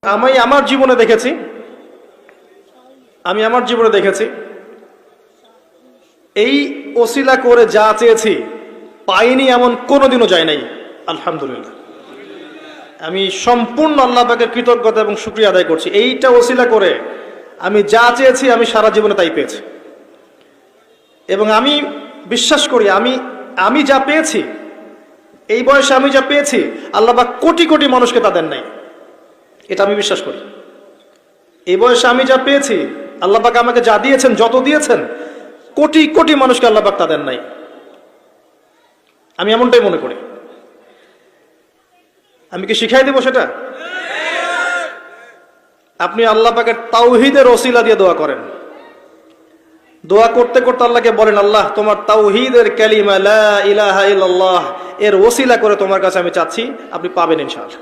আমি আমার জীবনে দেখেছি এই ওসিলা করে যা চেয়েছি পাইনি এমন কোনোদিনও যায় নাই। আলহামদুলিল্লাহ, আমি সম্পূর্ণ আল্লাহ পাকের কৃতজ্ঞতা এবং শুকরিয়া আদায় করছি। এইটা ওসিলা করে আমি যা চেয়েছি আমি সারা জীবনে তাই পেয়েছি। এবং আমি বিশ্বাস করি আমি যা পেয়েছি, এই বয়সে আমি যা পেয়েছি আল্লাহ পাক কোটি কোটি মানুষকে তা দেন নাই, এটা আমি বিশ্বাস করি। এই বয়সে আমি যা পেয়েছি আল্লাহ পাক আমাকে যা দিয়েছেন, যত দিয়েছেন, কোটি কোটি মানুষকে আল্লাহ পাক তা দেন নাই, আমি এমনটাই মনে করি। আমি কি শিখাই দেব সেটা? আপনি আল্লাহ পাকের তাওহীদের ওসিলা দিয়ে দোয়া করেন। দোয়া করতে করতে আল্লাহকে বলেন, আল্লাহ তোমার তাওহীদের কালিমা লা ইলাহা ইল্লাল্লাহ এর ওসিলা করে তোমার কাছে আমি চাচ্ছি, আপনি পাবেন ইনশাআল্লাহ।